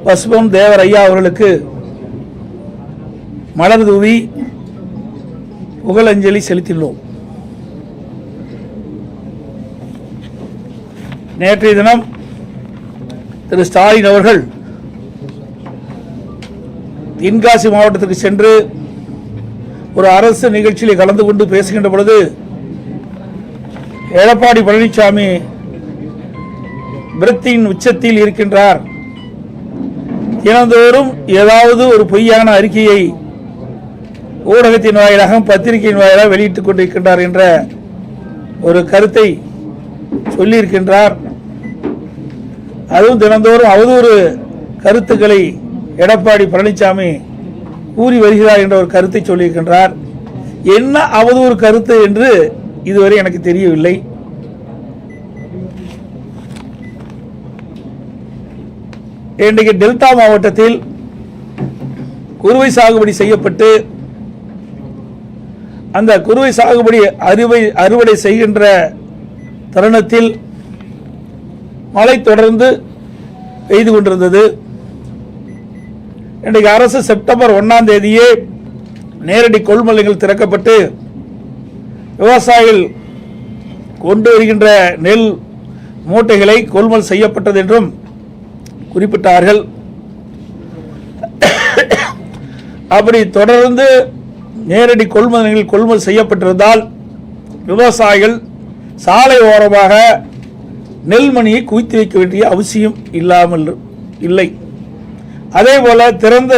பசுபொன் தேவர் ஐயா அவர்களுக்கு மலர் தூவி புகழஞ்சலி செலுத்தியுள்ளோம். நேற்றைய தினம் திரு ஸ்டாலின் அவர்கள் தென்காசி மாவட்டத்திற்கு சென்று ஒரு அரசு நிகழ்ச்சியில் கலந்து கொண்டு பேசுகின்ற பொழுது எடப்பாடி பழனிசாமி விரக்தியின் உச்சத்தில் இருக்கின்றார், தினந்தோறும் ஏதாவது ஒரு பொய்யான அறிக்கையை ஊடகத்தின் வாயிலாக பத்திரிகையின் வாயிலாக வெளியிட்டுக் கொண்டிருக்கின்றார் என்ற ஒரு கருத்தை சொல்லியிருக்கின்றார். அதுவும் தினந்தோறும் அவதூறு கருத்துக்களை எடப்பாடி பழனிசாமி கூறி வருகிறார் என்ற ஒரு கருத்தை சொல்லியிருக்கின்றார். என்ன அவதூறு கருத்து என்று இதுவரை எனக்கு தெரியவில்லை. இன்றைக்கு டெல்டா மாவட்டத்தில் குறுவை சாகுபடி செய்யப்பட்டு அந்த குறுவை சாகுபடி அறுவடை செய்கின்ற தருணத்தில் மழை தொடர்ந்து பெய்து கொண்டிருந்தது. இன்றைக்கு அரசு செப்டம்பர் 1ஆம் தேதியே நேரடி கொள்முதல்கள் திறக்கப்பட்டு விவசாயிகள் கொண்டு வருகின்ற நெல் மூட்டைகளை கொள்முதல் செய்யப்பட்டது என்றும் குறிப்பிட்டார்கள். அப்படி தொடர்ந்து நேரடி கொள்முதல் செய்யப்பட்டிருந்தால் விவசாயிகள் சாலை ஓரமாக நெல்மணியை குவித்து வைக்க வேண்டிய அவசியம் இல்லாமல் இல்லை. அதே போல திறந்த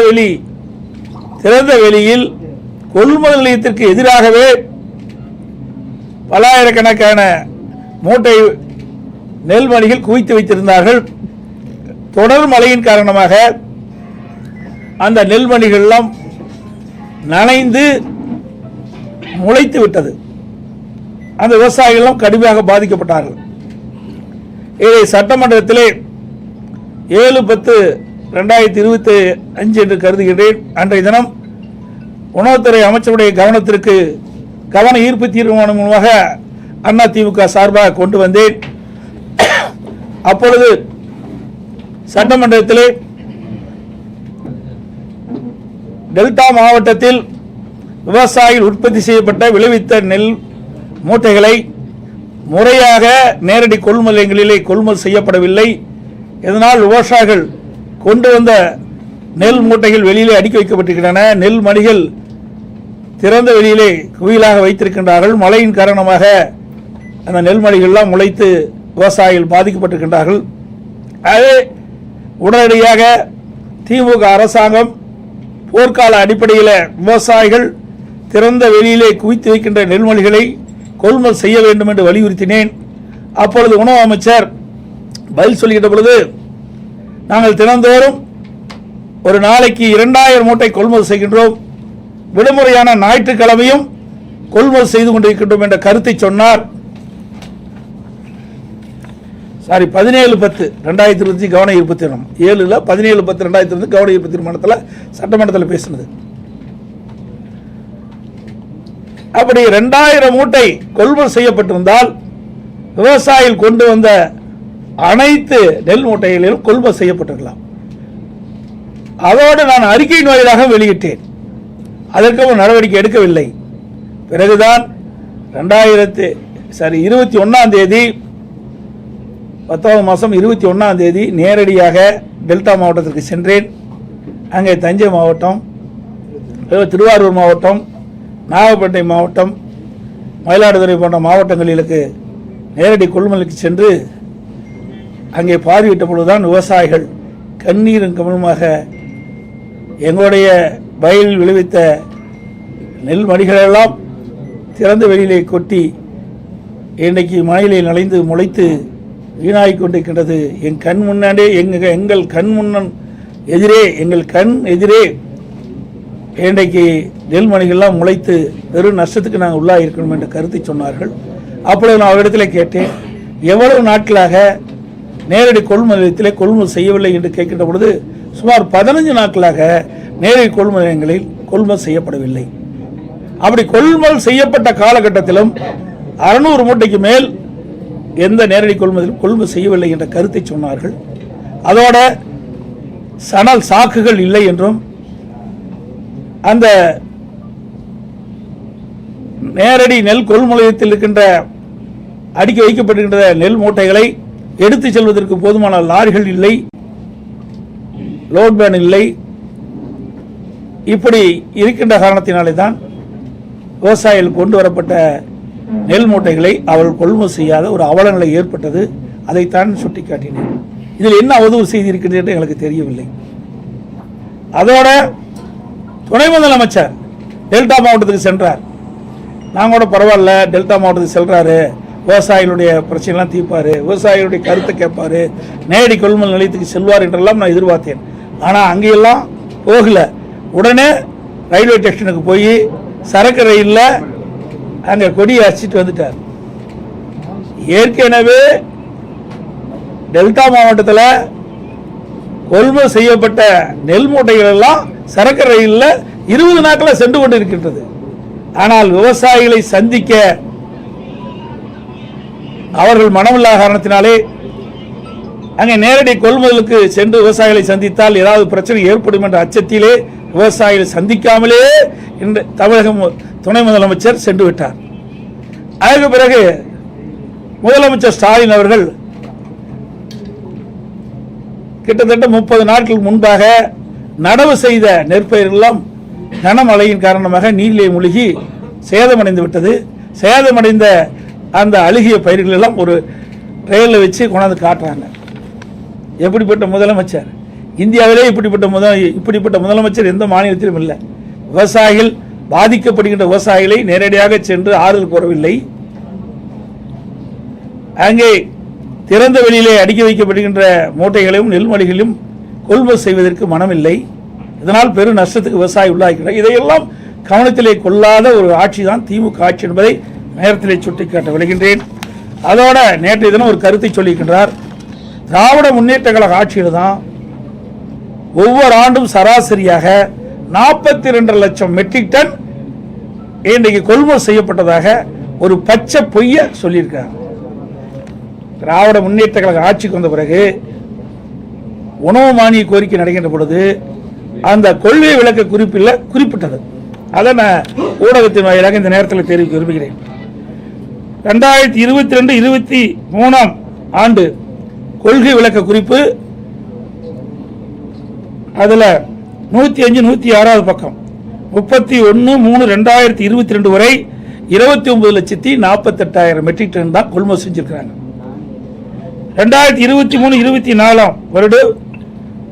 வெளியில் கொள்முதல் நிலையத்திற்கு எதிராகவே பல்லாயிரக்கணக்கான மூட்டை நெல்மணிகள் குவித்து வைத்திருந்தார்கள். தொடர் மழையின் காரணமாக அந்த நெல்மணிகள் எல்லாம் நனைந்து முளைத்து விட்டது. அந்த விவசாயிகள் கடுமையாக பாதிக்கப்பட்டார்கள். இதை சட்டமன்றத்திலே 7/10/2025 என்று கருதுகின்றேன். அன்றைய தினம் உணவுத்துறை அமைச்சருடைய கவன ஈர்ப்பு தீர்மானம் மூலமாக அதிமுக சார்பாக கொண்டு வந்தேன். அப்பொழுது சட்டமன்றத்திலே டெல்டா மாவட்டத்தில் விவசாயிகள் உற்பத்தி செய்யப்பட்ட விளைவித்த நெல் மூட்டைகளை முறையாக நேரடி கொள்முதலிலே கொள்முதல் செய்யப்படவில்லை. இதனால் விவசாயிகள் கொண்டு வந்த நெல் மூட்டைகள் வெளியிலே அடுக்கி வைக்கப்பட்டிருக்கின்றன. நெல் மணிகள் திறந்த வெளியிலே குவியலாக வைத்திருக்கின்றார்கள். மழையின் காரணமாக அந்த நெல் மணிகள்லாம் முளைத்து விவசாயிகள் பாதிக்கப்பட்டிருக்கின்றார்கள். அதே உடனடியாக திமுக அரசாங்கம் போர்க்கால அடிப்படையில் விவசாயிகள் திறந்த வெளியிலே குவித்து வைக்கின்ற நெல்மணிகளை கொள்முதல் செய்ய வேண்டும் என்று வலியுறுத்தினேன். அப்பொழுது உணவு அமைச்சர் பதில் சொல்லுகின்ற பொழுது, நாங்கள் தினந்தோறும் ஒரு நாளைக்கு 2000 மூட்டை கொள்முதல் செய்கின்றோம், விடுமுறையான ஞாயிற்றுக்கிழமையும் கொள்முதல் செய்து கொண்டிருக்கின்றோம் என்ற கருத்தை சொன்னார். 17/10/2025 கவன ஈர்ப்பு தீர்மானம் 17/10/2025 கவன ஈர்ப்பு தீர்மானத்தில் சட்டமன்றத்தில் பேசினது. அப்படி 2000 மூட்டை கொள்முதல் செய்யப்பட்டிருந்தால் விவசாயிகள் கொண்டு வந்த அனைத்து நெல் மூட்டைகளிலும் கொள்முதல் செய்யப்பட்டிருக்கலாம். அதோடு நான் அறிக்கையின் வாயிலாக வெளியிட்டேன். அதற்கு நடவடிக்கை எடுக்கவில்லை. பிறகுதான் 21ஆம் தேதி 10ஆம் மாதம் 21ஆம் தேதி நேரடியாக டெல்டா மாவட்டத்திற்கு சென்றேன். அங்கே தஞ்சை மாவட்டம், திருவாரூர் மாவட்டம், நாகப்பட்டினம் மாவட்டம், மயிலாடுதுறை போன்ற மாவட்டங்களுக்கு நேரடி கொள்முதலுக்கு சென்று அங்கே பார்வையிட்ட பொழுதுதான் விவசாயிகள் கண்ணீரும் கமலுமாக எங்களுடைய வயலில் விளைவித்த நெல் மணிகளெல்லாம் திறந்த வெளியிலே கொட்டி இன்றைக்கு மழையிலே நனைந்து முளைத்து வீணாகிக் கொண்டிருக்கின்றது. என் கண் முன்னாடி எங்கள் கண் எதிரே இன்றைக்கு நெல்மணிகள்லாம் முளைத்து பெரும் நஷ்டத்துக்கு நாங்கள் உள்ளாக இருக்கணும் என்ற கருத்தை சொன்னார்கள். அப்பொழுது நான் அவரிடத்தில் கேட்டேன், எவ்வளவு நாட்களாக நேரடி கொள்முதலத்திலே கொள்முதல் செய்யவில்லை என்று கேட்கின்ற பொழுது சுமார் 15 நாட்களாக நேரடி கொள்முதல் நிலையங்களில் கொள்முதல் செய்யப்படவில்லை. அப்படி கொள்முதல் செய்யப்பட்ட காலகட்டத்திலும் 600 மூட்டைக்கு மேல் எந்த நேரடி கொள்முதலும் கொள்முதல் செய்யவில்லை என்ற கருத்தை சொன்னார்கள். அதோட சணல் சாக்குகள் இல்லை என்றும் அந்த நேரடி நெல் கொள்முதலத்தில் இருக்கின்ற அடுக்கி வைக்கப்பட்டிருக்கின்ற நெல் மூட்டைகளை எடுத்து செல்வதற்கு போதுமான லாரிகள் இல்லை, லோட் பேன் இல்லை. இப்படி இருக்கின்ற காரணத்தினாலே தான் விவசாயிகள் கொண்டு வரப்பட்ட நெல் மூட்டைகளை அவர்கள் கொள்முதல் செய்யாத ஒரு அவல நிலை ஏற்பட்டது. அதைத்தான் சுட்டிக்காட்டினேன். இதில் என்ன அவதூறு செய்தி இருக்கிறது என்று எங்களுக்கு தெரியவில்லை. அதோட துணை முதலமைச்சர் டெல்டா மாவட்டத்துக்கு சென்றார். நாங்கள் கூட பரவாயில்ல, டெல்டா மாவட்டத்துக்கு செல்றாரு, விவசாயிகளுடைய பிரச்சனைலாம் தீர்ப்பாரு, விவசாயிகளுடைய கருத்தை கேட்பாரு, நேரடி கொள்முதல் நிலையத்துக்கு செல்வார் என்றெல்லாம் நான் எதிர்பார்த்தேன். ஆனால் அங்கெல்லாம் போகல. உடனே ரயில்வே ஸ்டேஷனுக்கு போய் சரக்கு ரயிலில் அங்கே கொடியை அடிச்சிட்டு வந்துட்டார். ஏற்கனவே டெல்டா மாவட்டத்தில் கொள்முதல் செய்யப்பட்ட நெல் மூட்டைகள் எல்லாம் சரக்கு ரயிலில் 20 நாட்களில் சென்று கொண்டு இருக்கின்றது. ஆனால் விவசாயிகளை சந்திக்க அவர்கள் மனமில்லாத காரணத்தினாலே அங்கே நேரடி கொள்முதலுக்கு சென்று விவசாயிகளை சந்தித்தால் ஏதாவது பிரச்சனை ஏற்படும் என்ற அச்சத்திலே விவசாயிகளை சந்திக்காமலே இன்று தமிழக துணை முதலமைச்சர் சென்று விட்டார். அதற்கு பிறகு முதலமைச்சர் ஸ்டாலின் அவர்கள் கிட்டத்தட்ட 30 நாட்கள் முன்பாக நடவு செய்த நெற்பயிரெல்லாம் கனமழையின் காரணமாக நீரிலே மூழ்கி சேதமடைந்து விட்டது. சேதமடைந்த அந்த அழுகிய பயிர்கள் எல்லாம் ஒரு ட்ரெயினில் வச்சு கொண்டாந்து காட்டுறாங்க. எப்படிப்பட்ட முதலமைச்சர்! இந்தியாவிலே இப்படிப்பட்ட முதலமைச்சர் எந்த மாநிலத்திலும் இல்லை. விவசாயிகள் பாதிக்கப்படுகின்ற விவசாயிகளை நேரடியாக சென்று ஆறுதல் கூறவில்லை. அங்கே திறந்த வெளியிலே அடுக்கி வைக்கப்படுகின்ற மூட்டைகளையும் நெல்மணிகளையும் கொள்முதல் செய்வதற்கு மனமில்லை. இதனால் பெரும் நஷ்டத்துக்கு விவசாயி உள்ளாகிறார். இதையெல்லாம் கவனத்திலே கொள்ளாத ஒரு ஆட்சி தான் திமுக ஆட்சி என்பதை நேரத்திலே சுட்டிக்காட்ட விளைகின்றேன். அதோட நேற்றைய தினம் ஒரு கருத்தை சொல்லியிருக்கின்றார். திராவிட முன்னேற்ற கழக ஆட்சியில் தான் ஒவ்வொரு ஆண்டும் சராசரியாக 42 லட்சம் மெட்ரிக் டன் இன்றைக்கு கொள்முதல் செய்யப்பட்டதாக ஒரு பச்சை பொய்ய சொல்லியிருக்கார். திராவிட முன்னேற்ற கழக ஆட்சிக்கு வந்த பிறகு உணவு மானிய கோரிக்கை நடக்கின்ற பொழுது அந்த கொள்கை விளக்க குறிப்பில் குறிப்பிட்டது. அதை நான் ஊடகத்தின் வாயிலாக இந்த நேரத்தில் தெரிவிக்க விரும்புகிறேன். 2022-23 ஆண்டு கொள்கை விளக்க குறிப்பு அதில் 105-106 பக்கம் 31/3/2022 வரை 29,48,000 மெட்ரிக் டன் தான் கொள்முதல் செஞ்சிருக்கிறாங்க. 2023-24 வருடம்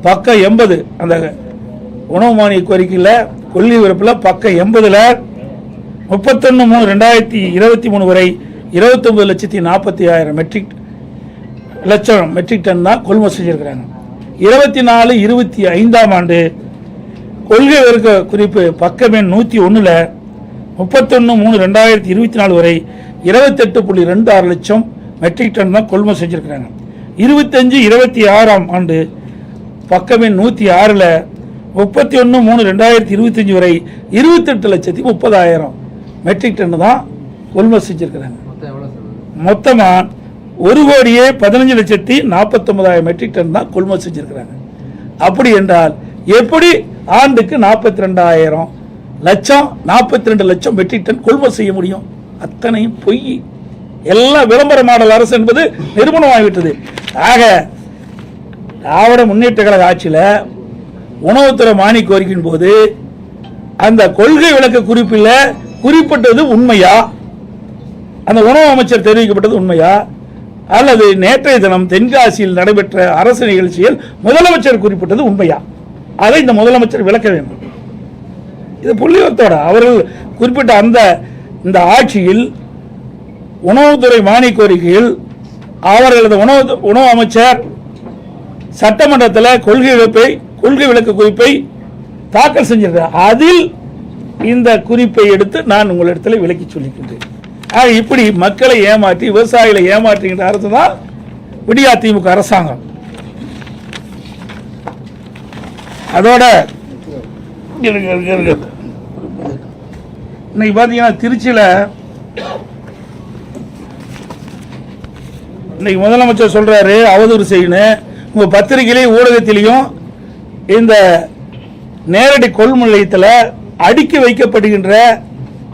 பக்கம் 80 அந்த உணவு மானிய கோரிக்கையில் கொள்கை விறப்பில் பக்கம் 80ல் 31/3/2023 வரை 29,40,000 மெட்ரிக் டன் தான் கொள்முதல் செஞ்சிருக்கிறாங்க. 24-25 ஆண்டு கொள்கை விளக்க குறிப்பு பக்கம் எண் 101ல் 31/3/2024 வரை 28.26 லட்சம் மெட்ரிக் டன் தான் கொள்முதல் செஞ்சிருக்கிறாங்க. 25-26 ஆண்டு பக்கம் எண் 106ல் 31/3/2025 வரை 28,30,000 மெட்ரிக் டன் தான் கொள்முதல் செஞ்சிருக்கிறாங்க. மொத்தமா 1,15,49,000 மெட்ரிக் டன் தான் கொள்முதல் செஞ்சிருக்கிறாங்க. அப்படி என்றால் எப்படி ஆண்டுக்கு 42 லட்சம் மெட்ரிக் டன் கொள்முதல் செய்ய முடியும்? அத்தனையும் பொய். எல்லாம் விளம்பர மாடல் அரசு என்பது நிரூபணமாகிவிட்டது. ஆக திராவிட முன்னேற்ற கழக ஆட்சியில் உணவுத்துறை மானிய கோரிக்கையின் போது அந்த கொள்கை விளக்க குறிப்பில் குறிப்பிட்டது உண்மையா? அந்த உணவு அமைச்சர் தெரிவிக்கப்பட்டது உண்மையா? அல்லது நேற்றைய தினம் தென்காசியில் நடைபெற்ற அரசு நிகழ்ச்சியில் முதலமைச்சர் குறிப்பிட்டது உண்மையா? அதை இந்த முதலமைச்சர் விளக்க வேண்டும். இது புள்ளிவரத்தோட அவர்கள் குறிப்பிட்ட இந்த ஆட்சியில் உணவுத்துறை மானிய கோரிக்கையில் அவர்களது உணவு அமைச்சர் சட்டமன்றத்தில் கொள்கை விளக்க குறிப்பை தாக்கல் செஞ்சிருக்கிறார். அதில் இந்த குறிப்பை எடுத்து நான் உங்களிடத்தில் விளக்கி சொல்லிக்கின்றேன். இப்படி மக்களை ஏமாற்றி விவசாயிகளை ஏமாற்றுகின்ற அரசு தான் விடியா திமுக அரசாங்கம். அதோட இன்னைக்கு பார்த்தீங்கன்னா திருச்சியில் இன்னைக்கு முதலமைச்சர் சொல்றாரு அவதூறு செய்யணும். உங்க பத்திரிகையிலையும் ஊடகத்திலையும் இந்த நேரடி கொள்முதல் நிலையத்தில் அடுக்கி வைக்கப்படுகின்ற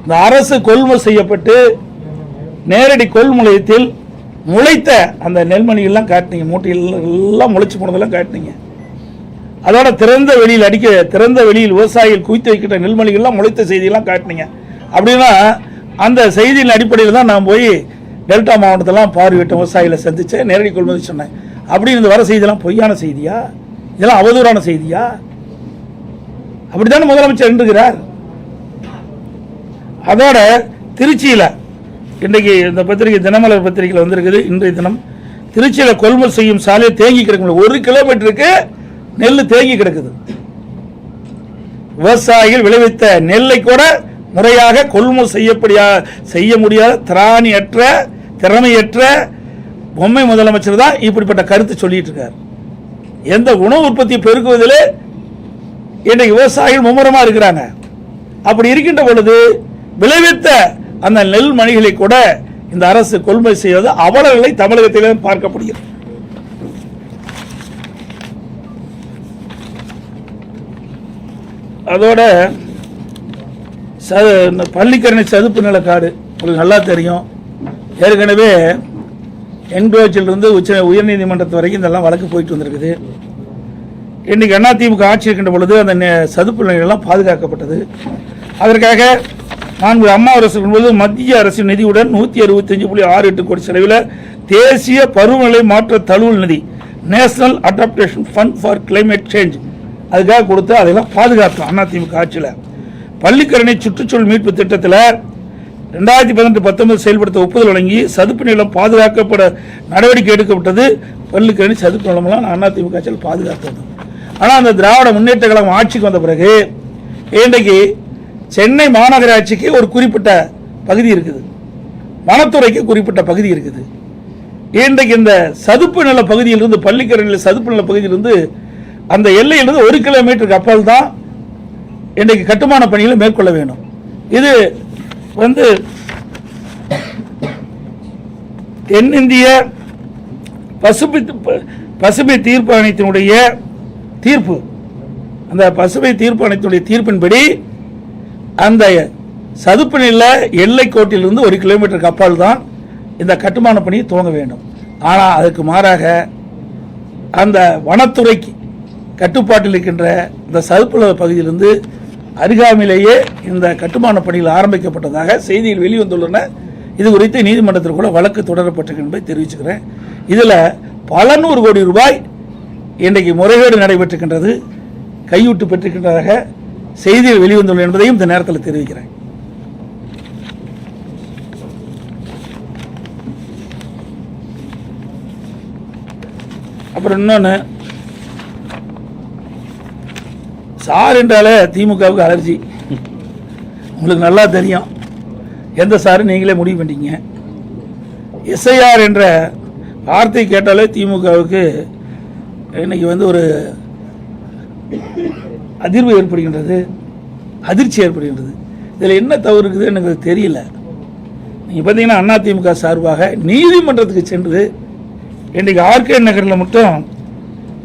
இந்த அரசு கொள்முதல் செய்யப்பட்டு நேரடி கொள்முதல் நிலையத்தில் முளைத்த அந்த நெல்மணிகள்லாம் காட்டினீங்க, மூட்டைகள் எல்லாம் முளைச்சு போனதெல்லாம் காட்டினீங்க. அதோட திறந்த வெளியில் விவசாயிகள் குவித்து வைக்கின்ற நெல்மணிகள்லாம் முளைத்த செய்தியெல்லாம் காட்டினீங்க. அப்படின்னா அந்த செய்தியின் அடிப்படையில் தான் நான் போய் டெல்டா மாவட்டத்தெல்லாம் பார்வையிட்ட விவசாயிகளை சந்திச்சேன், நேரடி கொள்முதல் சொன்னேன். அப்படின்னு இந்த வர செய்தியெல்லாம் பொய்யான செய்தியா? இதெல்லாம் அவதூறான செய்தியா? அப்படித்தானே முதலமைச்சர் என்கிறார். அதோட திருச்சியில் இன்றைக்கு இந்த பத்திரிகை தினமலர் பத்திரிகையில் வந்திருக்குது. இன்றைய தினம் திருச்சியில் கொள்முதல் செய்யும் சாலையை தேங்கி கிடக்கும், 1 கிலோமீட்டருக்கு நெல் தேங்கி கிடக்குது. விவசாயிகள் விளைவித்த நெல்லை கூட முறையாக கொள்முதல் செய்ய முடியாத திறமையற்ற பொம்மை முதலமைச்சர் தான் இப்படிப்பட்ட கருத்து சொல்லிட்டு இருக்கார். எந்த உணவு உற்பத்தியை பெருக்குவதில் இன்றைக்கு விவசாயிகள் மும்முரமா இருக்கிறாங்க. அப்படி இருக்கின்ற பொழுது விளைவித்த அந்த நெல் மணிகளை கூட இந்த அரசு கொள்முதல் செய்வது அவலங்களை தமிழகத்திலே பார்க்கப்படுகிறது. அதோட பள்ளிக்கரணை சதுப்பு நிலக்காடு உங்களுக்கு நல்லா தெரியும். ஏற்கனவே என்குரோச்சிலிருந்து உயர்நீதிமன்றத்து வரைக்கும் இதெல்லாம் வழக்கு போயிட்டு வந்திருக்குது. இன்னைக்கு அதிமுக ஆட்சி இருக்கின்ற பொழுது அந்த சதுப்பு நிலையெல்லாம் பாதுகாக்கப்பட்டது. அதற்காக அம்மா அரசு போது மத்திய அரசின் நிதியுடன் 165.68 கோடி செலவில் தேசிய பருவநிலை மாற்ற தழுவல் நிதி national adaptation fund for climate change அதுக்காக கொடுத்து அதெல்லாம் பாதுகாத்தோம். அதிமுக ஆட்சியில் பள்ளிக்கரணை சுற்றுச்சூழல் மீட்பு திட்டத்தில் 2018-19 செயல்படுத்த ஒப்புதல் வழங்கி சதுப்பு நிலம் பாதுகாக்கப்பட நடவடிக்கை எடுக்கப்பட்டது. பள்ளிக்கரணை சதுப்பு நிலமெல்லாம் அதிமுக ஆட்சியில் பாதுகாத்தது. ஆனால் அந்த திராவிட முன்னேற்ற கழகம் ஆட்சிக்கு வந்த பிறகு இன்றைக்கு சென்னை மாநகராட்சிக்கு ஒரு குறிப்பிட்ட பகுதி இருக்குது, வனத்துறைக்கு குறிப்பிட்ட பகுதி இருக்குது. இன்றைக்கு இந்த சதுப்பு நில பகுதியிலிருந்து பள்ளிக்கரணையில் சதுப்பு நில பகுதியிலிருந்து அந்த எல்லையிலிருந்து 1 கிலோமீட்டருக்கு அப்பால் தான் இன்றைக்கு கட்டுமான பணிகளை மேற்கொள்ள வேண்டும். இது தென்னிந்திய பசுமை தீர்ப்பு ஆணையத்தினுடைய தீர்ப்பு. அந்த பசுமை தீர்ப்பு ஆணையத்தினுடைய தீர்ப்பின்படி அந்த சதுப்பு நில எல்லை கோட்டிலிருந்து 1 கிலோமீட்டருக்கு அப்பால் தான் இந்த கட்டுமான பணியை துவங்க வேண்டும். ஆனால் அதுக்கு மாறாக அந்த வனத்துறைக்கு கட்டுப்பாட்டில் இருக்கின்ற இந்த சதுப்பு நில பகுதியிலிருந்து அருகாமையிலேயே இந்த கட்டுமான பணிகள் ஆரம்பிக்கப்பட்டதாக செய்தியில் வெளிவந்துள்ளன. இது குறித்து நீதிமன்றத்தில் கூட வழக்கு தொடரப்பட்டிருக்கு என்பதை தெரிவிச்சுக்கிறேன். இதில் பல 100 கோடி ரூபாய் இன்றைக்கு முறைகேடு நடைபெற்றிருக்கின்றது, கையூட்டு பெற்றிருக்கின்றதாக செய்தியில் வெளிவந்துள்ள என்பதையும் இந்த நேரத்தில் தெரிவிக்கிறேன். அப்புறம் இன்னொன்று, சார் என்றாலே திமுகவுக்கு அலர்ஜி. உங்களுக்கு நல்லா தெரியும் எந்த சாரு நீங்களே முடிவு பண்ணிட்டீங்க. எஸ்ஐஆர் என்ற வார்த்தை கேட்டாலே திமுகவுக்கு இன்னைக்கு ஒரு அதிர்வு ஏற்படுகின்றது, அதிர்ச்சி ஏற்படுகின்றது. இதில் என்ன தவறு இருக்குதுன்னு எனக்கு தெரியல. நீங்கள் பார்த்தீங்கன்னா அதிமுக சார்பாக நீதிமன்றத்துக்கு சென்று இன்றைக்கு ஆர்கே நகரில் மட்டும்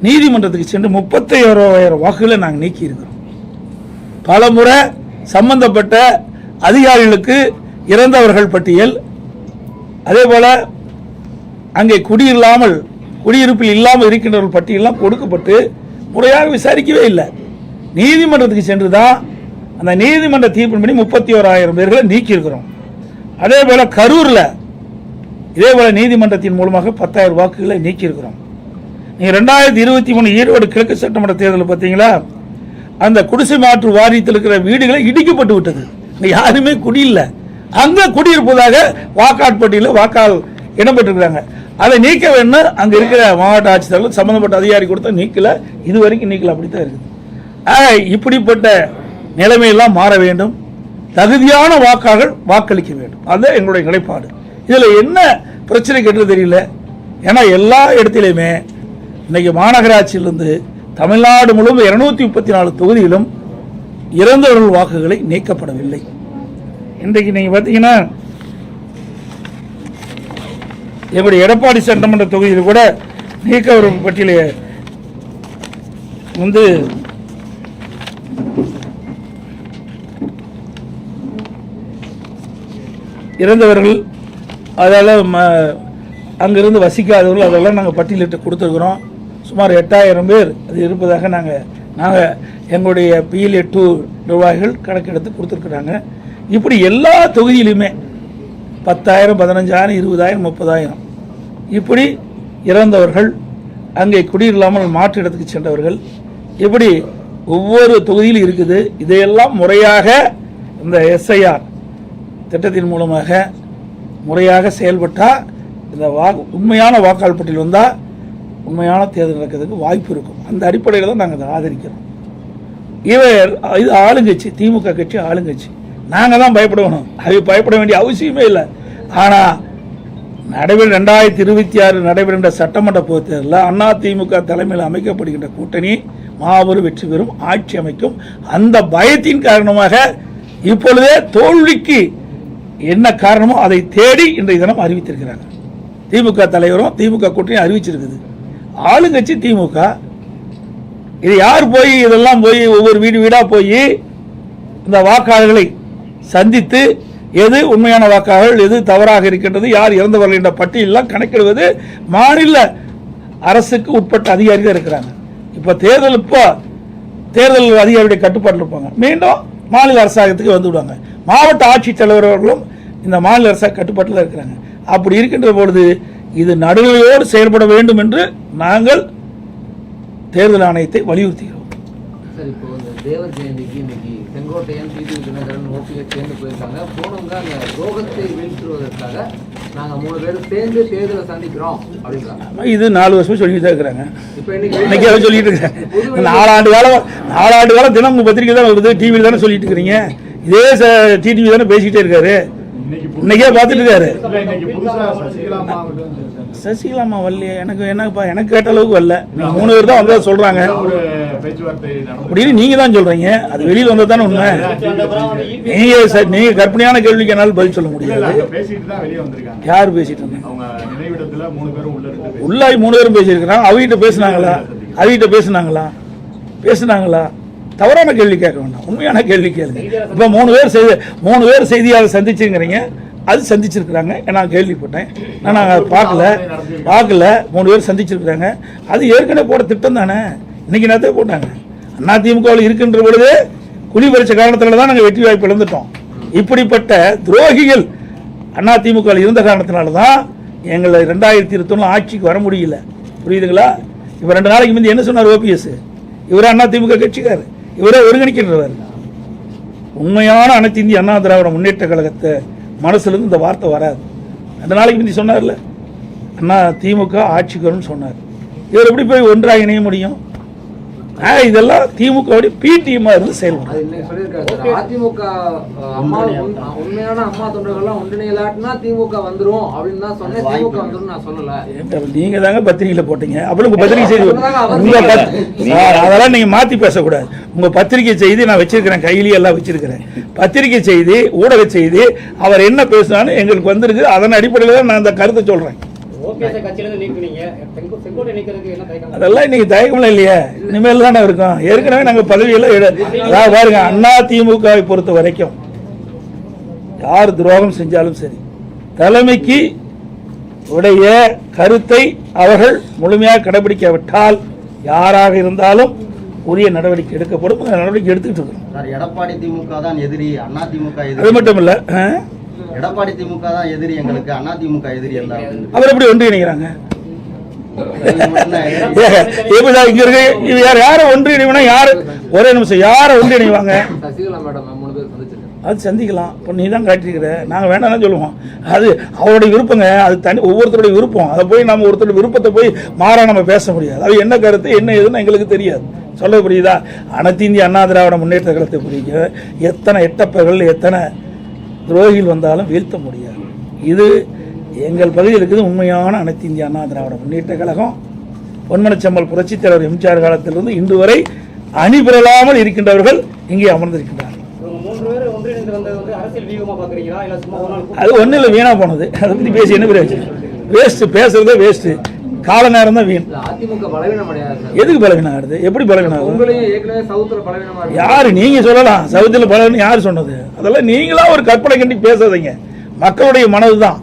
நீதிமன்றத்துக்கு சென்று 31,000 வாக்குகளை நாங்கள் நீக்கியிருக்கிறோம். பல முறை சம்பந்தப்பட்ட அதிகாரிகளுக்கு இறந்தவர்கள் பட்டியல், அதே போல அங்கே குடியிருப்பில் இல்லாமல் இருக்கின்றவர்கள் பட்டியலாம் கொடுக்கப்பட்டு முறையாக விசாரிக்கவே இல்லை. நீதிமன்றத்துக்கு சென்று தான் அந்த நீதிமன்ற தீர்ப்பின்படி 31,000 பேர்களை நீக்கியிருக்கிறோம். அதே போல கரூரில் இதே போல நீதிமன்றத்தின் மூலமாக 10,000 வாக்குகளை நீக்கியிருக்கிறோம். நீங்கள் 2023 ஈரோடு கிழக்கு சட்டமன்ற தேர்தலில் பார்த்தீங்களா, அந்த குடிசை மாற்று வாரியத்தில் இருக்கிற வீடுகளை இடிக்கப்பட்டு விட்டது. யாருமே குடியில்லை, அங்கே குடியிருப்பதாக வாக்காட்பட்டியலில் வாக்கால் இடம்பெற்றிருக்கிறாங்க. அதை நீக்க வேண்டும். அங்கே இருக்கிற மாவட்ட ஆட்சித்தலைவர் சம்பந்தப்பட்ட அதிகாரி கொடுத்தா நீக்கல, இது வரைக்கும் நீக்கல, அப்படித்தான் இருக்குது. இப்படிப்பட்ட நிலைமையெல்லாம் மாற வேண்டும். தகுதியான வாக்காளர்கள் வாக்களிக்க வேண்டும். அதுதான் எங்களுடைய நிலைப்பாடு. இதில் என்ன பிரச்சனை கேட்டு தெரியல. ஏன்னா எல்லா இடத்திலுமே இன்னைக்கு மாநகராட்சியிலிருந்து தமிழ்நாடு முழுவதும் 234 தொகுதியிலும் இறந்தவர்கள் வாக்குகளை நீக்கப்படவில்லை. இன்றைக்கு நீங்கள் பார்த்தீங்கன்னா எங்களுடைய எடப்பாடி சட்டமன்ற தொகுதியில் கூட நீக்கவர்கள் பட்டியலை வந்து இறந்தவர்கள், அதெல்லாம் அங்கிருந்து வசிக்காதவர்கள், அதெல்லாம் நாங்கள் பட்டியலிட்டு கொடுத்துருக்குறோம். சுமார் 8000 பேர் அது இருப்பதாக நாங்கள் எங்களுடைய PLA2 நிர்வாகிகள் கணக்கெடுத்து கொடுத்துருக்குறாங்க. இப்படி எல்லா தொகுதியிலுமே 10,000, 15,000, 20,000, 30,000 இப்படி இறந்தவர்கள், அங்கே குடியில்லாமல் மாற்று இடத்துக்கு சென்றவர்கள், இப்படி ஒவ்வொரு தொகுதியிலும் இருக்குது. இதையெல்லாம் முறையாக இந்த SIR திட்டத்தின் மூலமாக முறையாக செயல்பட்டால் இந்த உண்மையான வாக்காளர் பட்டியல் வந்தால் உண்மையான தேர்தல் நடக்கிறதுக்கு வாய்ப்பு இருக்கும். அந்த அடிப்படையில் தான் நாங்கள் அதை ஆதரிக்கிறோம். இது ஆளுங்கட்சி, திமுக கட்சி ஆளுங்கட்சி. நாங்கள் தான் பயப்படணும், அது பயப்பட வேண்டிய அவசியமே இல்லை. ஆனால் 2026 நடைபெறுகின்ற சட்டமன்ற பொதுத் தேர்தலில் அதிமுக தலைமையில் அமைக்கப்படுகின்ற கூட்டணி மாபெரும் வெற்றி பெறும், ஆட்சி அமைக்கும். அந்த பயத்தின் காரணமாக இப்பொழுதே தோல்விக்கு என்ன காரணமோ அதை தேடி இன்றைய தினம் அறிவித்திருக்கிறாங்க. திமுக தலைவரும் திமுக கூட்டணி அறிவிச்சிருக்குது. ஆளுங்கட்சி திமுக. இது யார் போய் இதெல்லாம் போய் ஒவ்வொரு வீடாக போய் இந்த வாக்காளர்களை சந்தித்து எது உண்மையான வாக்காளர்கள், எது தவறாக இருக்கின்றது, யார் இறந்தவர்கள் என்ற பட்டியலெல்லாம் கணக்கிடுவது மாநில அரசுக்கு உட்பட்ட அதிகாரிகள் இருக்கிறாங்க. இப்போ தேர்தல் அதிகாரியுடைய கட்டுப்பாட்டில் இருப்பாங்க. மீண்டும் மாநில அரசாங்கத்துக்கு வந்து விடுவாங்க. மாவட்ட ஆட்சித்தலைவர்களும் இந்த மாநில அரசாங்க கட்டுப்பாட்டில் இருக்கிறாங்க. அப்படி இருக்கின்ற பொழுது இது நடுநிலையோடு செயல்பட வேண்டும் என்று நாங்கள் தேர்தல் ஆணையத்தை வலியுறுத்துகிறோம். தேவர் ஜெயந்திக்கு இன்னைக்கு செங்கோட்டையன் டிடிவி தினகரன் ஓபிஎஸ் சேர்ந்து போயிருக்காங்க. போனவங்க அந்த ரோகத்தை வீழ்த்துவதற்காக நாங்கள் 3 பேர் சேர்ந்து தேர்தலை சந்திக்கிறோம் அப்படின்றாங்க. இது 4 வருஷம் சொல்லிட்டு தான் இருக்கிறாங்க. இன்னைக்கு சொல்லிட்டு இருக்காங்க. 4 ஆண்டு காலம் தினம் பத்திரிகை தான் வருது, டிவியில் தானே சொல்லிட்டு இருக்கிறீங்க. இதே டிடிவி தானே பேசிக்கிட்டே இருக்காரு, இன்னைக்கே பார்த்துட்டு இருக்காரு. சசிகலாமா வரலையே, எனக்கு கேட்ட அளவுக்கு வரல. 3 பேர் தான் வந்ததா சொல்றாங்க அப்படின்னு நீங்க தான் சொல்றீங்க. அது வெளியில் வந்தது தானே உண்மை. நீங்க கற்பனையான கேள்விக்கு என்னால் பதில் சொல்ல முடியாது. யார் பேசிட்டு இருந்தாங்க? உள்ளாய் 3 பேரும் பேசியிருக்கிறாங்க. அவகிட்ட பேசினாங்களா? தவறான கேள்வி கேட்க வேண்டாம், உண்மையான கேள்வி கேளுங்க. இப்போ 3 பேர் செய்தியாளர் சந்திச்சுங்கிறீங்க. அது சந்திச்சிருக்கிறாங்க, நான் கேள்விப்பட்டேன். நான் பார்க்கல. 3 பேர் சந்திச்சிருக்கிறாங்க. அது ஏற்கனவே போட திட்டம் தானே. இன்னைக்கு நேரத்தை போட்டாங்க. அதிமுகவில் இருக்கின்ற பொழுது குழி பறிச்ச காரணத்தினால தான் நாங்கள் வெற்றி வாய்ப்பு இழந்துட்டோம். இப்படிப்பட்ட துரோகிகள் அதிமுகவில் இருந்த காரணத்தினால தான் எங்களை 2021 ஆட்சிக்கு வர முடியல. புரியுதுங்களா? இப்போ 2 நாளைக்கு முந்தைய என்ன சொன்னார் OPS? இவரே அதிமுக கட்சிக்கார், இவரே ஒருங்கிணைக்கின்றவர். உண்மையான அனைத்து இந்திய அண்ணா திராவிட முன்னேற்ற கழகத்தை மனசுலேருந்து இந்த வார்த்தை வராது. 2 நாளைக்கு முந்தி சொன்னார்ல, திமுக ஆட்சிக்கு வரும்னு சொன்னார். இவர் எப்படி போய் ஒன்றாக இணைய முடியும்? இதெல்லாம் திமுக பிடிஎம் இருந்து செயல்படும். அதிமுக உண்மையான அம்மா தொண்டர்கள்லாம் ஒன்றிணையலாட்டினா திமுக வந்துரும் அப்படின்னு தான் சொன்னேன். திமுக வந்துரும் நான் சொல்லல. நீங்க தாங்க பத்திரிகையில போட்டீங்க. அப்புறம் உங்க பத்திரிகை செய்தி அதெல்லாம் நீங்க மாத்தி பேசக்கூடாது. உங்க பத்திரிகை செய்தி நான் வச்சிருக்கிறேன், கையிலேயே எல்லாம் வச்சிருக்கிறேன். பத்திரிகை செய்தி, ஊடக செய்தி, அவர் என்ன பேசினாலும் எங்களுக்கு வந்திருக்கு. அதன் அடிப்படையில் தான் நான் அந்த கருத்தை சொல்றேன். அதெல்லாம் இன்னைக்கு தயக்கம்ல இல்லையா? இனிமேல் தானே இருக்கும். ஏற்கனவே நாங்கள் பதவியெல்லாம் பாருங்க. அதிமுகவை பொறுத்த வரைக்கும் யார் துரோகம் செஞ்சாலும் சரி, தலைமைக்கு உடைய கருத்தை அவர்கள் முழுமையாக கடைபிடிக்காவிட்டால் யாராக இருந்தாலும் உரிய நடவடிக்கை எடுக்கப்படும். நடவடிக்கை எடுத்துக்கிட்டு இருக்கோம். எடப்பாடி திமுக தான் எதிரி, அதிமுக எதிரி. அது மட்டும் இல்ல, எடப்பாடி திமுக தான் எதிரி எங்களுக்கு, அதிமுக எதிரி அல்ல. அவர் எப்படி ஒன்றிணைக்கிறாங்க? யாரை ஒன்றிணைவனா? யாரு ஒரே நிமிஷம் யாரை ஒன்றிணைவாங்க? அது சந்திக்கலாம். இப்போ நீ தான் காட்டிருக்கிற, நாங்கள் வேண்டாம் சொல்லுவோம். அது அவருடைய விருப்பங்க, அது தனி ஒவ்வொருத்தருடைய விருப்பம். அதை போய் நம்ம ஒருத்தருடைய விருப்பத்தை போய் மாறா நம்ம பேச முடியாது. அது என்ன கருத்து என்ன ஏதுன்னு எங்களுக்கு தெரியாது. சொல்ல புரியுதா? அனைத்து இந்திய அண்ணா திராவிட முன்னேற்ற கழகத்தை புரியுங்க. எத்தனை எட்டப்பர்கள் எத்தனை துரோகிகள் வந்தாலும் வீழ்த்த முடியாது. இது எங்கள் பகுதியில் இருக்குது உண்மையான அனைத்து இந்திய அண்ணா திராவிட முன்னேற்ற கழகம். பொன்மனச்செம்மல் புரட்சித் தலைவர் எம்ஜிஆர் காலத்திலிருந்து இன்று வரை அணி பெறலாமல் இருக்கின்றவர்கள் இங்கே அமர்ந்திருக்கின்றார்கள். அது ஒன்றும் இல்லை, வீணா போனது. அதை பற்றி பேசி என்ன பிரயோஜனம்? வேஸ்ட், பேசுறதே வேஸ்ட்டு. கால நேரம் தான் வீண். அதிமுக பலவீனம் அடையாது சார். எதுக்கு பலவீனம் ஆகுது? எப்படி பலவீனம் ஆகுது? உங்களையும் ஏற்கனவே சவுத்துல பலவீனமா இருக்கு. யாரு நீங்க சொல்லலாம் சவுத்துல பலவீனம் யாரு சொன்னது? அதெல்லாம் நீங்களா ஒரு கற்பனை கண்டி பேசாதீங்க. மக்களுடைய மனதுதான்,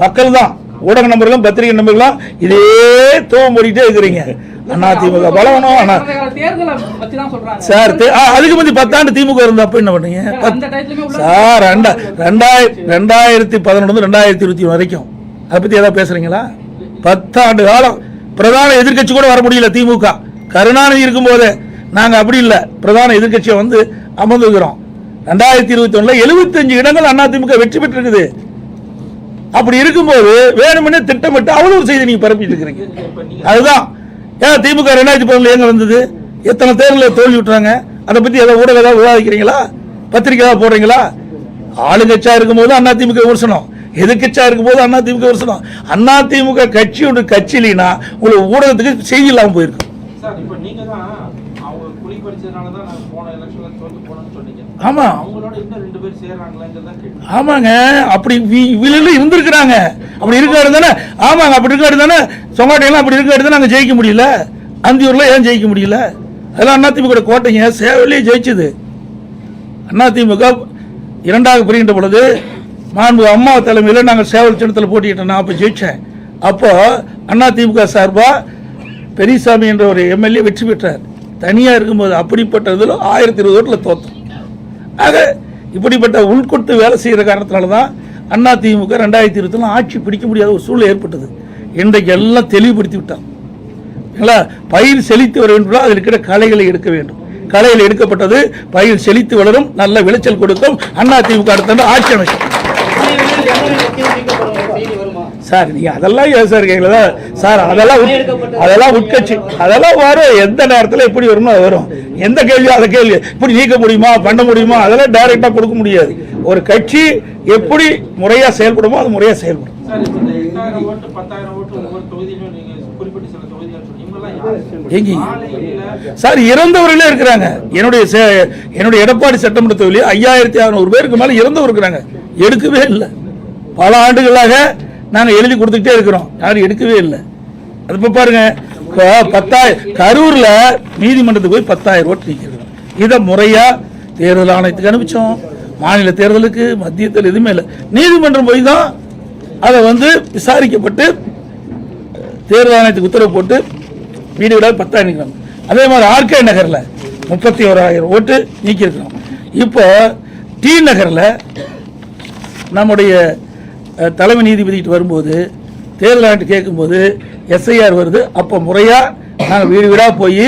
மக்கள் தான், ஊடக நம்பர்களும் பத்திரிகை நம்பர்களும் இதே தூவம் போடிட்டே இருக்கிறீங்க. அதிமுக பலவனம் சார். அதுக்கு முந்தி 10 ஆண்டு திமுக இருந்தப்ப என்ன பண்ணீங்க சார்? 2011 2021 வரைக்கும் அதை பத்தி ஏதாவது பேசுறீங்களா? 10 ஆண்டு காலம் பிரதான எதிர்கட்சி கூட வர முடியல திமுக. கருணாநிதி இருக்கும் போது நாங்க அப்படி இல்ல, பிரதான எதிர்கட்சியை வந்து அமர்ந்துக்கிறோம். 2021 75 இடங்கள் அதிமுக வெற்றி பெற்று இருக்குது. அப்படி இருக்கும்போது வேணும்னே திட்டமிட்டு அவ்வளவு செய்தி நீங்க பரப்பிட்டு இருக்கிறீங்க. அதுதான் ஏன் திமுக 2011 எங்க வந்தது? எத்தனை தேர்தலில் தோல்வி விட்டுறாங்க? அதை பத்தி ஏதாவது ஊடகம் ஏதாவது விவாதிக்கிறீங்களா? பத்திரிகை ஏதாவது போடுறீங்களா? ஆளுங்கட்சியா இருக்கும் போது அதிமுக விமர்சனம், எதிர்கட்சியா இருக்கும் போது அதிமுக விமர்சனம். அதிமுக கட்சி ஒன்று கட்சியிலனா உங்களுக்கு ஊடகத்துக்கு செய்தி இல்லாம போயிருக்கு. ஆமா ஆமாங்க, அப்படி இருந்திருக்கிறாங்க. அப்படி இருக்காரு தானே? ஆமாங்க, அப்படி இருக்காரு தானே? சொங்காட்டையெல்லாம் அப்படி இருக்காரு தானே? நாங்க ஜெயிக்க முடியல. அந்தியூர்ல ஏன் ஜெயிக்க முடியல? அதெல்லாம் அதிமுக கோட்டைங்க. சேவலே ஜெயிச்சது அதிமுக. இரண்டாக பிரிகின்ற பொழுது மாண்பு அம்மா தலைமையில் நாங்கள் சேவல் சின்னத்தில் போட்டிக்கிட்டோம். நான் அப்போ ஜெயிச்சேன். அப்போ அதிமுக சார்பா பெரியசாமி என்ற ஒரு எம்எல்ஏ வெற்றி பெற்றார். தனியா இருக்கும்போது அப்படிப்பட்டதில் 1020 ஓட்டில் தோத்தோம். ஆக இப்படிப்பட்ட உள்கொடுத்து வேலை செய்கிற காரணத்தினால தான் அதிமுக 2020 ஆட்சி பிடிக்க முடியாத ஒரு சூழ்நிலை ஏற்பட்டது. இன்றைக்கு எல்லாம் தெளிவுபடுத்தி விட்டான். பயிர் செழித்து வர வேண்டும், அதில் இருக்கிற களைகளை எடுக்க வேண்டும். களைகள் எடுக்கப்பட்டது, பயிர் செழித்து வளரும், நல்ல விளைச்சல் கொடுக்கும். அதிமுக அடுத்த ஆட்சி அமைக்கும். சார் நீங்க அதெல்லாம் ஏன் சார் கேட்கல சார்? அதெல்லாம் உட்கட்சி, அதெல்லாம் வரும். எந்த நேரத்தில் எப்படி வருமோ அது வரும். எந்த கேள்வி அதை கேள்வி இப்படி நீக்க முடியுமா, பண்ண முடியுமா, அதெல்லாம் டைரக்டா கொடுக்க முடியாது. ஒரு கட்சி எப்படி முறையா செயல்படுமோ அது முறையா செயல்படும். சார் இறந்தவர்களே இருக்கிறாங்க. என்னுடைய எடப்பாடி சட்டமன்ற தொகுதியில் 5600 பேருக்கு மேல இறந்தவர் இருக்கிறாங்க. எடுக்கவே இல்லை. பல ஆண்டுகளாக நாங்க எழுதி கொடுத்துக்கிட்டே இருக்கிறோம், யாரும் எடுக்கவே இல்லை. அது இப்ப பாருங்க, 10,000 கரூர்ல நீதிமன்றத்துக்கு போய் 10,000 ஓட்டு நீக்கிறோம். இதை முறையா தேர்தல் ஆணையத்துக்கு அனுப்பிச்சோம். மாநில தேர்தலுக்கு மத்திய தேர்தல் எதுவுமே இல்லை. நீதிமன்றம் போய் தான் அதை வந்து விசாரிக்கப்பட்டு தேர்தல் ஆணையத்துக்கு உத்தரவு போட்டு வீடு விட 10,000 நீக்கிறோம். அதே மாதிரி ஆர்கே நகர்ல 31,000 ஓட்டு நீக்கியிருக்கிறோம். இப்போ டி நகர்ல நம்முடைய தலைமை நீதிபதிட்டு வரும்போது தேர்தல் ஆணையத்தை கேட்கும்போது எஸ்ஐஆர் வருது. அப்போ முறையா நாங்கள் வீடு வீடாக போய்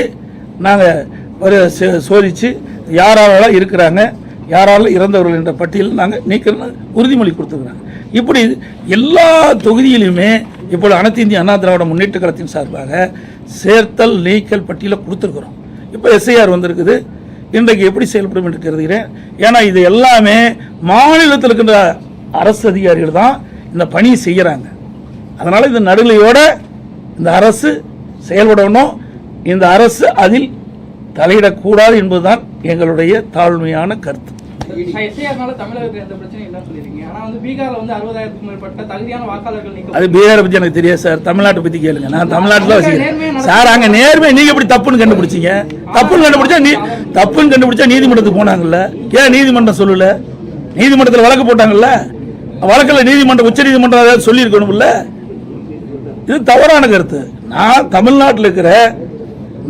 நாங்கள் சோதிச்சு யாரால இருக்கிறாங்க, யாரால இறந்தவர்கள் என்ற பட்டியல் நாங்கள் நீக்கணும் உறுதிமொழி கொடுத்துருக்குறாங்க. இப்படி எல்லா தொகுதியிலுமே இப்போது அனைத்து இந்திய அண்ணா திராவிட முன்னேற்ற கழகத்தின் சார்பாக சேர்த்தல் நீக்கல் பட்டியலை கொடுத்துருக்குறோம். இப்போ எஸ்ஐஆர் வந்திருக்குது. இன்றைக்கு எப்படி செயல்படும் என்று கருதுகிறேன். ஏன்னா இது எல்லாமே மாநிலத்தில் இருக்கின்ற அரசு அதிகாரிகள் தான் இந்த பணியை செய்யறாங்க. அதனால இந்த நடுநிலையோட இந்த அரசு செயல்படணும். இந்த அரசு அதில் தலையிடக்கூடாது என்பதுதான் எங்களுடைய தாழ்மையான கருத்து. அது பீகாரை பத்தி எனக்கு தெரியாது சார். தமிழ்நாட்டை பத்தி கேளுங்க. நான் தமிழ்நாட்டில் வசிக்கிறேன் சார். அங்க நேர்மை நீங்க எப்படி தப்புன்னு கண்டுபிடிச்சீங்க? தப்புன்னு கண்டுபிடிச்சா நீதிமன்றத்துக்கு போனாங்கல்ல, ஏன் நீதிமன்றம் சொல்லல? நீதிமன்றத்தில் வழக்கு போட்டாங்கல்ல, வழக்கில் நீதிமன்றம் உச்ச நீதிமன்றம் ஏதாவது சொல்லி இருக்கணும்ல. இது தவறான கருத்து. நான் தமிழ்நாட்டில் இருக்கிற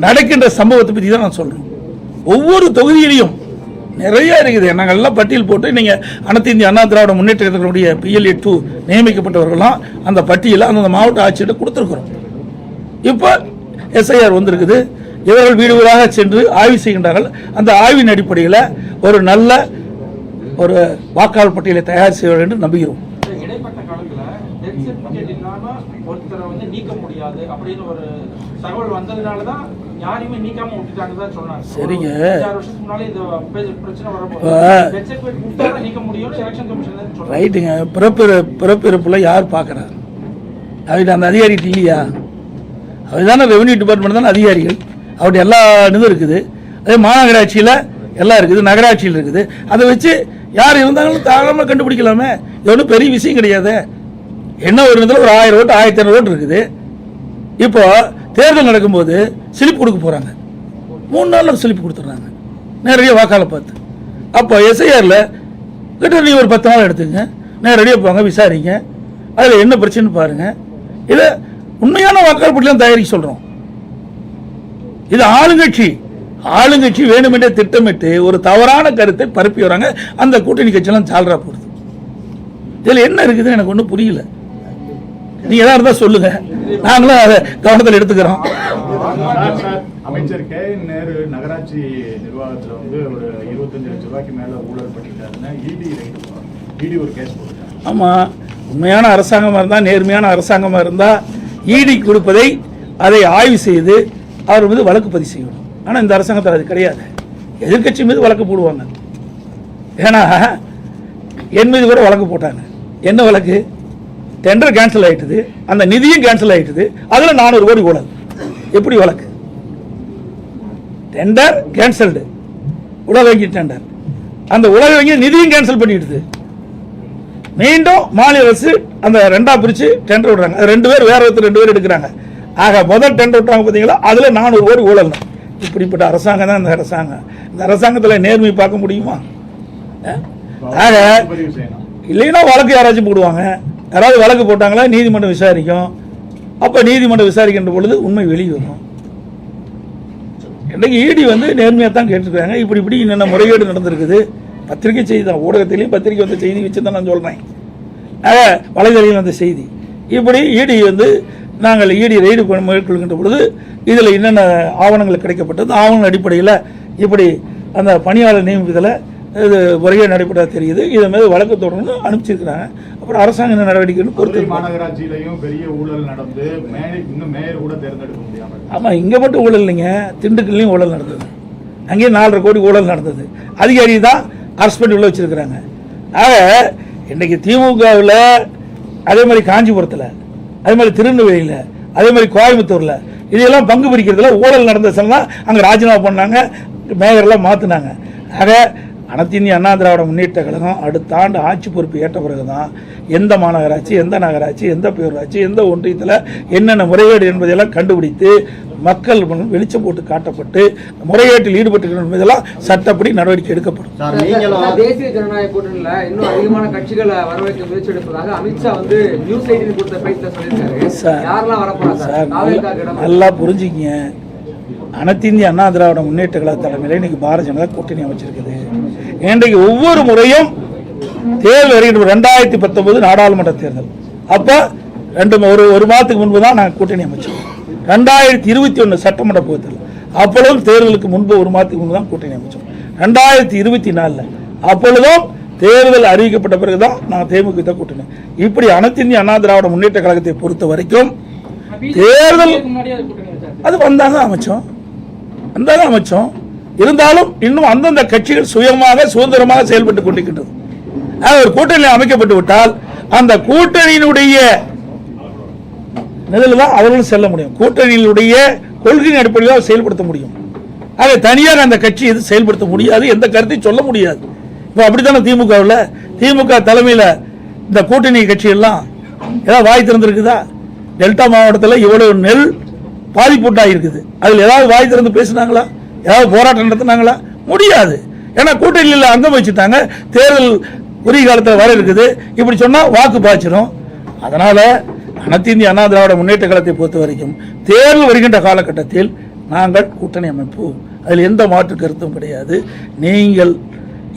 நடக்கின்ற சம்பவத்தை பத்தி தான் நான் சொல்றேன். ஒவ்வொரு தொகுதியிலையும் நிறைய இருக்குது. நாங்கள் எல்லாம் பட்டியல் போட்டு நீங்க அனைத்து இந்திய அண்ணா திராவிட முன்னேற்ற கழகத்தினுடைய PLA 2 நியமிக்கப்பட்டவர்களாம் அந்த பட்டியலை அந்த மாவட்ட ஆட்சியிட்ட கொடுத்திருக்கிறோம். இப்போ SIR வந்திருக்குது. இவர்கள் வீடு வீடாக சென்று ஆய்வு செய்கின்றார்கள். அந்த ஆய்வின் அடிப்படையில் ஒரு நல்ல ஒரு வாக்காளர் பட்டியலை தயார் செய்ய வேண்டும் என்று நம்புகிறோம். இடைப்பட்ட காலத்துல டெத் சர்டிபிகேட் இல்லாம ஒருத்தரை வந்து நீக்க முடியாது அப்படின்னு ஒரு தகவல் வந்ததுனாலதான் யாரையுமே நீக்காம விட்டுட்டாங்கதான் சொன்னாங்க. சரிங்க, 6 வருஷத்துக்கு முன்னாலே இந்த பிரச்சனை வரும்போது டெத் சர்டிபிகேட் கொடுத்தா நீக்க முடியும் எலெக்ஷன் கமிஷன் சொல்றாங்க. ரைட்டுங்க. பிறப்பிறப்புல யார் பாக்குறாங்க? அவங்க அந்த அதிகாரிகிட்ட இல்லையா? அதுதானே ரெவன்யூ டிபார்ட்மெண்ட் தானே அதிகாரிகள். அவருடைய எல்லா இதுவும் இருக்குது. அதே மாநகராட்சியில் எல்லாம் இருக்குது, நகராட்சியில் இருக்குது. அதை வச்சு யார் இருந்தாலும் தாராளமாக கண்டுபிடிக்கலாமே. இது ஒன்றும் பெரிய விஷயம் கிடையாது. என்ன ஒரு இடத்துல ஒரு 1000 ஓட்டு 1500 ஓட்டு இருக்குது. இப்போ தேர்தல் நடக்கும்போது ஸ்லிப் கொடுக்க போகிறாங்க, 3 நாளில் ஸ்லிப் கொடுத்துட்றாங்க நேரடியாக வாக்காளர் பார்த்து. அப்போ எஸ்ஐஆரில் கிட்ட நீ ஒரு 10 நாள் எடுத்துங்க, நேரடியாக போங்க, விசாரிங்க, அதில் என்ன பிரச்சனைன்னு பாருங்கள். இதை உண்மையான வாக்காளர் பட்டியலாம் தயாரிக்க சொல்கிறோம். இது ஆளுங்கட்சி வேணுமென்றே திட்டமிட்டு ஒரு தவறான கருத்தை பரப்பி வராங்க. அந்த கூட்டணி கட்சியெல்லாம் சால்ரா போடுது. இதில் என்ன இருக்குதுன்னு எனக்கு ஒன்றும் புரியல. நீங்க எதா இருந்தா சொல்லுங்க, நாங்களும் அதை கவனத்தில் எடுத்துக்கிறோம். அமைச்சர் கே என் நேரு நகராட்சி நிர்வாகத்தில் வந்து ஒரு 25 லட்சம் ரூபாய்க்கு மேல ஊழல் பண்ணிட்டாருன்னு இடி ஒரு கேஸ் போட்டாங்க. ஆமா, உண்மையான அரசாங்கமாக இருந்தால், நேர்மையான அரசாங்கமாக இருந்தால் ஈடி கொடுப்பதை அதை ஆய்வு செய்து அவர் மீது வழக்கு பதிவு செய்யணும். ஆனால் இந்த அரசாங்கத்தில் அது கிடையாது. எதிர்கட்சி மீது வழக்கு போடுவாங்க. ஏன்னா என் மீது கூட வழக்கு போட்டாங்க. என்ன வழக்கு? டெண்டர் கேன்சல் ஆயிட்டுது, அந்த நிதியும் கேன்சல் ஆயிட்டுது, அதில் 400 கோடி ஊழல். எப்படி வழக்கு? டெண்டர் கேன்சல்டு, உலக வங்கி டெண்டர், அந்த உலக வங்கி நிதியும் கேன்சல் பண்ணிடுது. மீண்டும் மாநில அரசு அந்த 2ஆ பிரிச்சு டெண்டர் விடுறாங்க. அது 2 பேர் வேற ஒருத்தர் 2 பேர் எடுக்கிறாங்க. ஆக முதல் டெண்டர் விட்டுறாங்க பார்த்தீங்களா, அதில் 400 கோடி ஊழல். இப்படிப்பட்ட அரசாங்கம் தான் இந்த அரசாங்கம். இந்த அரசாங்கத்தில் நேர்மை பார்க்க முடியுமா? ஆக இல்லைன்னா வழக்கு யாராச்சும் போடுவாங்க. யாராவது வழக்கு போட்டாங்களா நீதிமன்றம் விசாரிக்கும். அப்போ நீதிமன்றம் விசாரிக்கின்ற பொழுது உண்மை வெளியே வரும். இன்றைக்கு ஈடி வந்து நேர்மையாக தான் கேட்டுருக்காங்க. இப்படி என்னென்ன முறைகேடு நடந்திருக்குது. பத்திரிகை செய்தி தான், ஊடகத்திலையும் பத்திரிகை வந்த செய்தி வச்சு தான் நான் சொல்கிறேன். வலைதளையில் வந்த செய்தி. இப்படி ஈடி வந்து நாங்கள் ஈடி ரெய்டு மேற்கொள்கின்ற பொழுது இதில் என்னென்ன ஆவணங்கள் கிடைக்கப்பட்டது, ஆவணங்கள் அடிப்படையில் இப்படி அந்த பணியாளர் நியமிப்பதில் இது முறையாக நடைபெற்றால் தெரியுது. இதை மீது வழக்கு தொடர்ந்து அனுப்பிச்சிருக்கிறாங்க. அப்புறம் அரசாங்க என்ன நடவடிக்கைன்னு பொறுத்து. மாநகராட்சியிலையும் பெரிய ஊழல் நடந்து இன்னும் மேயர் கூட தேர்ந்தெடுக்க முடியாமல். ஆமாம், இங்கே மட்டும் ஊழல் இல்லைங்க, திண்டுக்கல்லையும் ஊழல் நடந்தது. அங்கேயும் 4.5 கோடி ஊழல் நடந்தது. அதிகாரி தான் அரசு பண்ணி உள்ள வச்சிருக்கிறாங்க. ஆக இன்றைக்கு திமுகவில், அதே மாதிரி காஞ்சிபுரத்தில், அதே மாதிரி திருநெல்வேலியில், அதே மாதிரி கோயம்புத்தூரில் இதெல்லாம் பங்கு பிரிக்கிறதுல ஊழல் நடந்த தான் அங்கே ராஜினாமா பண்ணாங்க, மேயர்லாம் மாற்றினாங்க. ஆக அனைத்து இந்திய அண்ணா திராவிட முன்னேற்ற கழகம் அடுத்த ஆண்டு ஆட்சி பொறுப்பு ஏற்ற பிறகு தான் எந்த மாநகராட்சி, எந்த நகராட்சி, எந்த பேரூராட்சி, எந்த ஒன்றியத்தில் என்னென்ன முறைகேடு என்பதையெல்லாம் கண்டுபிடித்து மக்கள் வெளிச்சம் போட்டு காட்டப்பட்டு முறைகேட்டில் ஈடுபட்டு என்பதெல்லாம் சட்டப்படி நடவடிக்கை எடுக்கப்படும். தேசிய ஜனநாயக கூட்டணியில் இன்னும் அதிகமான கட்சிகளை வரவேற்க முயற்சி எடுப்பதாக அமித்ஷா வந்து நியூஸ் 18 கொடுத்த பேட்டில் சொல்லியிருக்காரு. யாரெல்லாம் வரப்போறாங்க? நல்லா புரிஞ்சுக்கிங்க. அனைத்து இந்திய அண்ணா திராவிட முன்னேற்ற கழக தலைமையில் இன்னைக்கு பாரதிய ஜனதா கூட்டணி அமைச்சிருக்குது. இன்றைக்கு ஒவ்வொரு முறையும் தேர்தல் வருகின்ற 2019 நாடாளுமன்ற தேர்தல் அப்போ ஒரு மாதத்துக்கு முன்பு தான் நாங்கள் கூட்டணி அமைச்சோம். 2021 சட்டமன்ற தேர்தல் அப்பொழுதும் தேர்தலுக்கு முன்பு ஒரு மாதத்துக்கு முன்பு தான் கூட்டணி அமைச்சோம். 2024 அப்பொழுதும் தேர்தல் அறிவிக்கப்பட்ட பிறகுதான் நாங்கள் தேமுதிக கூட்டணி. இப்படி அனைத்து இந்திய அண்ணா திராவிட முன்னேற்ற கழகத்தை பொறுத்த வரைக்கும் தேர்தல் அது வந்தாங்க அமைச்சோம். இருந்தாலும் இன்னும் அந்தந்த கட்சிகள் சுயமாக சுதந்திரமாக செயல்பட்டுக் கொண்டிருக்கின்றது. ஒரு கூட்டணி அமைக்கப்பட்டு விட்டால் அந்த கூட்டணியினுடைய நிலையில் தான் அவர்களும் செல்ல முடியும். கூட்டணியினுடைய கொள்கையின் அடிப்படையில் செயல்படுத்த முடியும். ஆக தனியாக அந்த கட்சி எது செயல்படுத்த முடியாது, எந்த கருத்தையும் சொல்ல முடியாது. இப்போ அப்படித்தானே திமுக தலைமையில் இந்த கூட்டணி கட்சி எல்லாம் ஏதாவது வாய் திறந்திருக்குதா? டெல்டா மாவட்டத்தில் இவ்வளவு நெல் பாதிப்புட்டாக இருக்குது, அதில் ஏதாவது வாய் திறந்து பேசினாங்களா? ஏதாவது போராட்டம் நடத்தினாங்களா? முடியாது. ஏன்னா கூட்டணியில் அங்கம் வச்சுட்டாங்க. தேர்தல் உரிய காலத்தில் வர இருக்குது. இப்படி சொன்னால் வாக்கு பாய்ச்சிடும். அதனால அனைத்து இந்திய அண்ணா திராவிட முன்னேற்ற கழகத்தை பொறுத்த வரைக்கும் தேர்தல் வருகின்ற காலகட்டத்தில் நாங்கள் கூட்டணி அமைப்போம். அதில் எந்த மாற்று கருத்தும் கிடையாது. நீங்கள்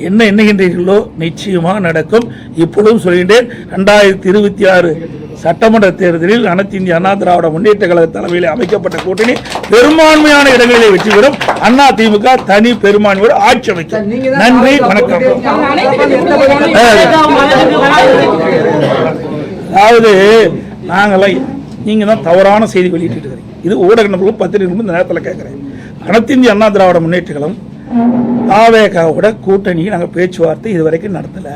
என்ன எண்ணுகின்றீர்களோ நிச்சயமாக நடக்கும். இப்பொழுதும் சொல்கின்றேன், 2026 சட்டமன்ற தேர்தலில் அனைத்து இந்திய அண்ணா திராவிட முன்னேற்ற கழக தலைமையில் அமைக்கப்பட்ட கூட்டணி பெரும்பான்மையான இடங்களிலே வெற்றி பெறும். அண்ணா திமுக தனி பெரும்பான்மையோடு ஆட்சி அமைக்கும். நன்றி, வணக்கம். அதாவது நாங்களாம் நீங்க தான் தவறான செய்தி வெளியிட்டு இருக்கிறீங்க. இது ஊடக நபர்கள் பத்திரிகை இந்த நேரத்தில் கேட்கிறேன். அனைத்து இந்திய அண்ணா திராவிட முன்னேற்ற கழகம் தாவேகாவோட கூட்டணி நாங்கள் பேச்சுவார்த்தை இதுவரைக்கும் நடத்தலை.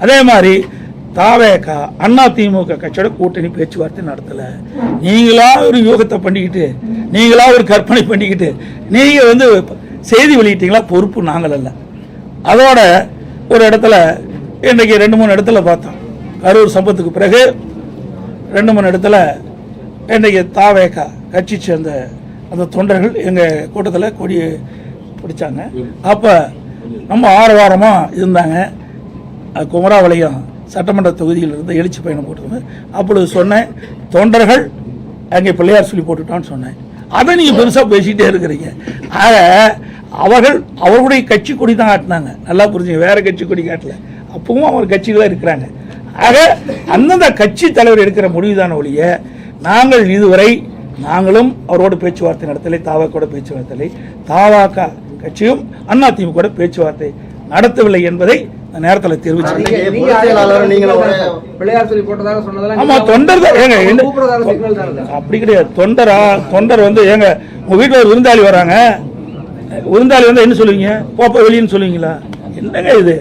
அதே மாதிரி தாவேகா அண்ணா திமுக கட்சியோட கூட்டணி பேச்சுவார்த்தை நடத்தலை. நீங்களா ஒரு யோகத்தை பண்ணிக்கிட்டு, நீங்களா ஒரு கற்பனை பண்ணிக்கிட்டு நீங்கள் செய்தி வெளியிட்டீங்களா? பொறுப்பு நாங்கள் அல்ல. அதோட ஒரு இடத்துல இன்றைக்கி 2-3 இடத்துல பார்த்தோம். கரூர் சம்பவத்துக்கு பிறகு 2-3 இடத்துல இன்றைக்கு தாவேகா கட்சி சேர்ந்த அந்த தொண்டர்கள் எங்கள் கூட்டத்தில் கொடி பிடிச்சாங்க. அப்போ நம்ம ஆரவாரமாக இருந்தாங்க. குமராவளையம் சட்டமன்ற தொகுதியில் இருந்து எழுச்சி பயணம் போட்டுருந்தேன். அப்பொழுது சொன்னேன், தொண்டர்கள் அங்கே பிள்ளையார் சொல்லி போட்டுட்டான்னு சொன்னேன். அதை நீங்கள் பெருசாக பேசிக்கிட்டே இருக்கிறீங்க. ஆக அவர்களுடைய கட்சி கொடி தான் காட்டினாங்க. நல்லா புரிஞ்சுங்க, வேறு கட்சி கொடி காட்டல. அப்பவும் அவர் கட்சிகளாக இருக்கிறாங்க. ஆக அந்தந்த கட்சி தலைவர் எடுக்கிற முடிவுதான ஒழிய நாங்களும் அவரோட பேச்சுவார்த்தை நடத்தலை, தாவாக்கோட பேச்சுவார்த்தை, தாவாக கட்சியும் அதிமுக பேச்சுவார்த்தை நடத்தவில்லை என்பதை நேரத்தில் தெரிவிச்சு. ஆமா, தொண்டர் தான் ஏங்க, அப்படி கிடையாது. தொண்டர் வந்து ஏங்க, உங்க வீட்டில் ஒரு விருந்தாளி வராங்க, விருந்தாளி வந்து என்ன சொல்லுவீங்க? போப்ப வெளியின்னு சொல்லுவீங்களா? என்னங்க இது?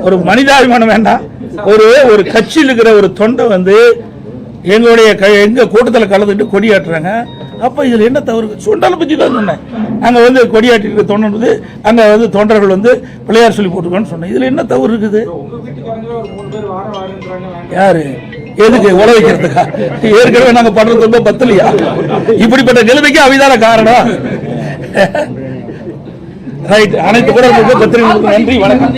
ஒரு மனிதாபிமானம் வேண்டாம். ஒரு கட்சியில் இருக்கிற ஒரு தொண்டை வந்து எங்க கூட்டத்தில் கலந்துட்டு கொடியாட்டுறாங்க. அப்ப இதுல என்ன தவறு? சுண்டலை பற்றி தான் சொன்னேன். அங்க வந்து கொடியாட்டி தொண்டர் வந்து அங்க வந்து தொண்டர்கள் வந்து பிள்ளையார் சொல்லி போட்டுருக்கான்னு சொன்னேன். இதுல என்ன தவறு இருக்குது? யாரு எதுக்கு உழ வைக்கிறதுக்கா? ஏற்கனவே நாங்க பண்றது ரொம்ப பத்தலையா? இப்படிப்பட்ட நிலைமைக்கு அவைதான காரணம். ரைட். அனைத்து கூட பத்திரிகை நன்றி, வணக்கம்.